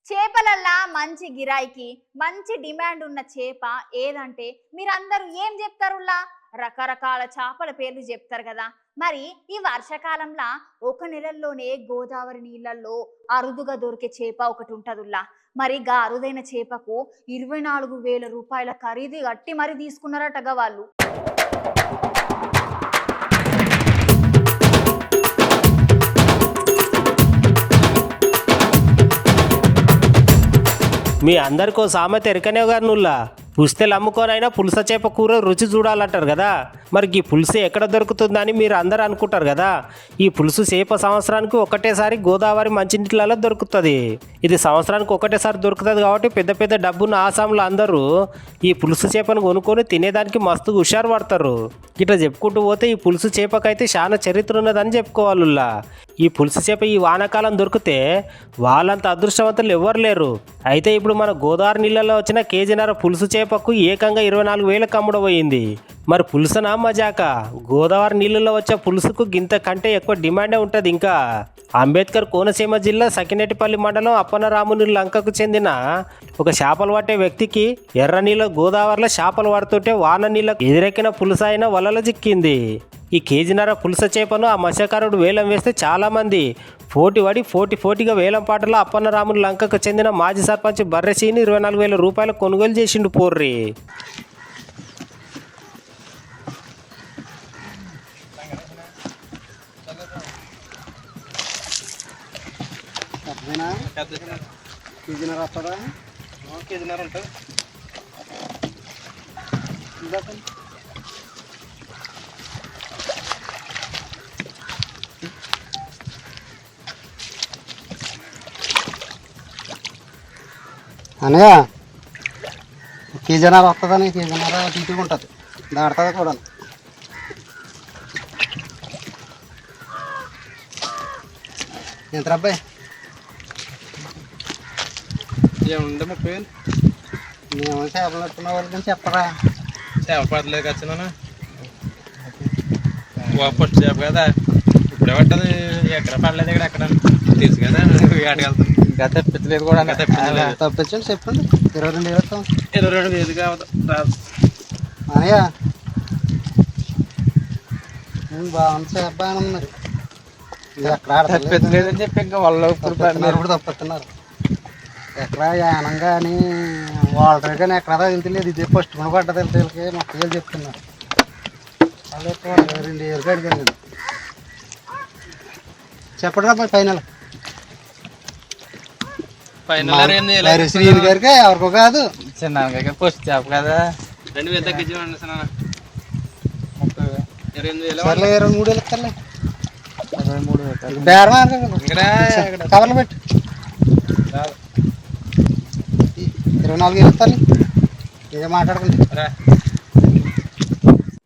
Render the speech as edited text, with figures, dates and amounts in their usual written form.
చేపలల్లా మంచి గిరాయికి మంచి డిమాండ్ ఉన్న చేప ఏదంటే మీరందరూ ఏం చెప్తారులా? రకరకాల చేపల పేర్లు చెప్తారు కదా. మరి ఈ వర్షాకాలంలో ఒక నెలల్లోనే గోదావరి నీళ్ళల్లో అరుదుగా దొరికే చేప ఒకటి ఉంటదుల్లా. మరి గా అరుదైన చేపకు 24,000 రూపాయల ఖరీదు కట్టి మరి తీసుకున్నారటగా వాళ్ళు. మీ అందరికో సామెత ఎరకనే గారు నుల్లా పుస్తెలు అమ్ముకోనైనా పులస చేప కూర రుచి చూడాలంటారు కదా. మరి ఈ పులుసు ఎక్కడ దొరుకుతుందని మీరు అందరు అనుకుంటారు కదా. ఈ పులుసు చేప సంవత్సరానికి ఒకటేసారి గోదావరి మంచినీళ్ళలో దొరుకుతుంది. ఇది సంవత్సరానికి ఒకటేసారి దొరుకుతుంది కాబట్టి పెద్ద పెద్ద డబ్బున్న ఆసాంలో అందరూ ఈ పులుసు చేపను కొనుక్కొని తినేదానికి మస్తు హుషారు పడతారు. ఇట్లా చెప్పుకుంటూ పోతే ఈ పులుసు చేపకైతే చాలా చరిత్ర ఉన్నదని చెప్పుకోవాలుల్లా. ఈ పులుసు చేప ఈ వానాకాలం దొరికితే వాళ్ళంత అదృష్టవంతులు ఎవ్వరు లేరు. అయితే ఇప్పుడు మన గోదావరి నీళ్ళలో వచ్చిన కేజీన్నర పులుసు చేపకు ఏకంగా 24,000 అమ్ముడపోయింది. మరి పులుసనా మజాక? గోదావరి నీళ్ళలో వచ్చే పులుసుకు గింత కంటే ఎక్కువ డిమాండే ఉంటుంది. ఇంకా అంబేద్కర్ కోనసీమ జిల్లా సకినేటిపల్లి మండలం అప్పనరాముని లంకకు చెందిన ఒక చేపలు పట్టే వ్యక్తికి ఎర్ర నీళ్ళ గోదావరిలో చేపలు పడుతుంటే వాన నీళ్ళకు ఎదురెక్కిన పులుస అయిన వలలో చిక్కింది. ఈ కేజీన్నర పులుస చేపను ఆ మత్స్యకారుడు వేలం వేస్తే చాలామంది పోటీగా వేలం పాటలో అప్పన్నరాముని లంకకు చెందిన మాజీ సర్పంచ్ బర్రెసీని 24,000 రూపాయలు కొనుగోలు చేసిండు పోర్రి. అనగా కేజీన్నర వస్తుందని కేజీన్నర తీపిగా ఉంటుంది, దాడుతుంది కూడా. ఎంత అబ్బాయి? ఏముండే 30,000. మేము చేపలు పట్టుకున్న వాళ్ళకి చెప్పరా? చేప పడలేదు వచ్చినా ఫస్ట్ చేప కదా, ఇప్పుడే పట్టదు. ఎక్కడ పడలేదు ఇక్కడ ఎక్కడ తెలుసు కదా, ఆటకెళ్తాం. ఇంకా తెప్పించలేదు కూడా. తప్పించండి, చెప్పండి. 22,000 22,000 కావద్దు రాదు అనయ్య. బాగుంది చేప అని మరి ఎక్కడ తెప్పించలేదని చెప్పి ఇంకా వాళ్ళు ఇప్పుడు తప్పుతున్నారు. ఎక్కడ యానంగా అని వాటర్ కానీ ఎక్కడ తెలియదు. ఇదే ఫస్ట్ కొని పడ్డది వీళ్ళకి 30,000 చెప్తున్నారు. వాళ్ళు 22,000 అడిగాను. చెప్పండి రా ఫైనల్. శ్రీని గారికి ఎవరికో కాదు, చిన్న ఫస్ట్ చేప కదా. 2,000 తగ్గించండి. 23,000 ఇస్తారులే. 23,000 బేరమా కవర్లు పెట్టి 24,000 ఇస్తాను. ఇదే మాట్లాడుకుంటే